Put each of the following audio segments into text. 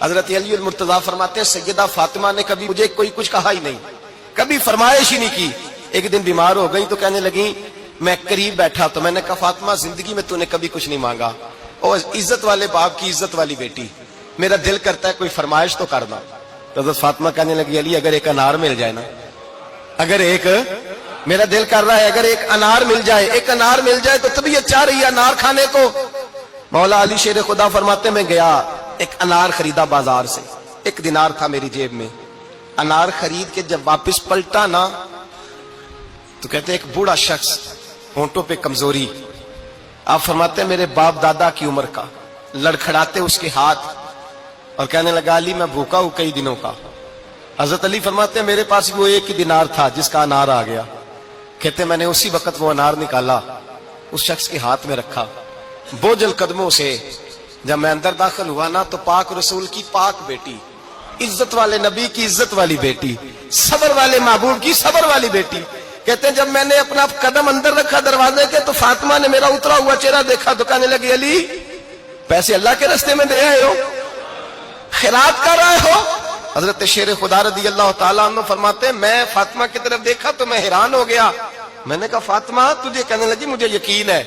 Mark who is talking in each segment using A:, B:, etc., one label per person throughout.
A: حضرت علی المرتضیٰ فرماتے ہیں سیدہ فاطمہ نے کبھی مجھے کوئی کچھ کہا ہی نہیں، کبھی فرمائش ہی نہیں کی۔ ایک دن بیمار ہو گئی تو کہنے لگی، میں قریب بیٹھا تو میں نے کہا فاطمہ زندگی میں تو نے کبھی کچھ نہیں مانگا، اور عزت والے باپ کی عزت والی بیٹی، میرا دل کرتا ہے کوئی فرمائش تو کرنا۔ تو حضرت فاطمہ کہنے لگی علی اگر ایک انار مل جائے نا، اگر ایک میرا دل کر رہا ہے اگر ایک انار مل جائے، ایک انار مل جائے تو طبیعت چاہ رہی ہے انار کھانے کو۔ مولا علی شیر خدا فرماتے میں گیا، ایک انار خریدا بازار سے، 1 دینار تھا میری جیب میں، انار خرید کے جب واپس پلٹا نا تو کہتے ایک بوڑھا شخص، ہونٹوں پہ کمزوری، آپ فرماتے ہیں میرے باپ دادا کی عمر کا، لڑکھڑاتے اس کے ہاتھ اور کہنے لگا علی میں بھوکا ہوں کئی دنوں کا۔ حضرت علی فرماتے ہیں میرے پاس وہ 1 ہی دینار تھا جس کا انار آ گیا، کہتے میں نے اسی وقت وہ انار نکالا، اس شخص کے ہاتھ میں رکھا، بوجھل قدموں سے جب میں اندر داخل ہوا نا تو پاک رسول کی پاک بیٹی، عزت والے نبی کی عزت والی بیٹی، صبر والے محبوب کی صبر والی بیٹی، کہتے ہیں جب میں نے اپنا قدم اندر رکھا دروازے کے تو فاطمہ نے میرا اترا ہوا چہرہ دیکھا تو کہنے لگی علی پیسے اللہ کے راستے میں دے آئے ہو، خیرات کر رہے ہو؟ حضرت شیر خدا رضی اللہ تعالیٰ عنہ فرماتے ہیں میں فاطمہ کی طرف دیکھا تو میں حیران ہو گیا، میں نے کہا فاطمہ تجھے؟ کہنے لگی مجھے یقین ہے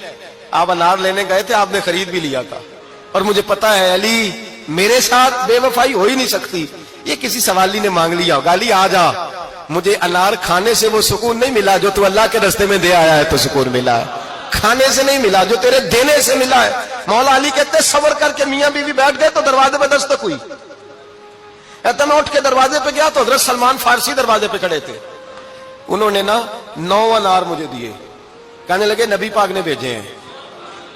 A: آپ انار لینے گئے تھے، آپ نے خرید بھی لیا تھا، اور مجھے پتا ہے علی میرے ساتھ بے وفائی ہو ہی نہیں سکتی، یہ کسی سوالی نے مانگ لیا ہوگا، علی آ جا، مجھے انار کھانے سے وہ سکون نہیں ملا جو تو اللہ کے راستے میں دے آیا ہے تو سکون ملا ہے، کھانے سے نہیں ملا جو تیرے دینے سے ملا ہے۔ مولا علی کہتے ہیں صبر کر کے میاں بیوی بیٹھ گئے تو دروازے پہ دستک ہوئی، کہتا میں اٹھ کے دروازے پہ گیا تو حضرت سلمان فارسی دروازے پہ کھڑے تھے، انہوں نے نا 9 انار مجھے دیے، کہنے لگے نبی پاک نے بھیجے ہیں،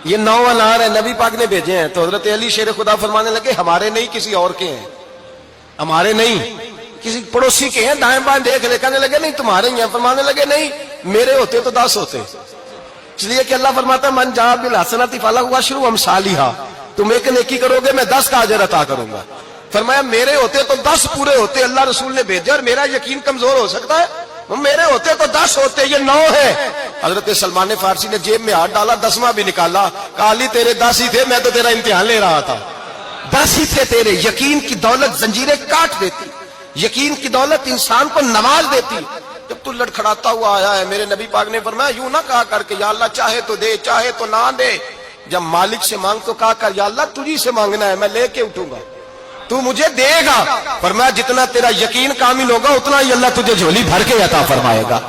A: یہ 9 انار ہے نبی پاک نے بھیجے ہیں۔ تو حضرت علی شیر خدا فرمانے لگے ہمارے نہیں کسی اور کے ہیں، ہمارے نہیں کسی پڑوسی کے ہیں، دائیں بائیں دیکھ لے، کہنے لگے نہیں تمہارے ہی ہیں، فرمانے لگے نہیں میرے ہوتے تو 10 ہوتے، اس لیے کہ اللہ فرماتا ہے من جاء بالحسنۃ فلہ عشر امثالھا، تم ایک نیکی کرو گے میں 10 کا اجر عطا کروں گا۔ فرمایا میرے ہوتے تو 10 پورے ہوتے، اللہ رسول نے بھیجا اور میرا یقین کمزور ہو سکتا ہے، میرے ہوتے تو 10 ہوتے، یہ 9 ہے۔ حضرت سلمان فارسی نے جیب میں ہاتھ ڈالا، 10واں بھی نکالا، کہا علی تیرے 10 ہی تھے، میں تو تیرا امتحان لے رہا تھا، 10 ہی تھے تیرے۔ یقین کی دولت زنجیریں کاٹ دیتی، یقین کی دولت انسان کو نواز دیتی۔ جب تو لڑکھڑاتا ہوا آیا ہے، میرے نبی پاک نے فرمایا یوں نہ کہا کر کے یا اللہ چاہے تو دے چاہے تو نہ دے، جب مالک سے مانگ تو کہا کر یا اللہ تجھی سے مانگنا ہے، میں لے کے اٹھوں گا، تو مجھے دے گا۔ فرمایا جتنا تیرا یقین کامل ہوگا اتنا ہی اللہ تجھے جھولی بھر کے عطا فرمائے گا۔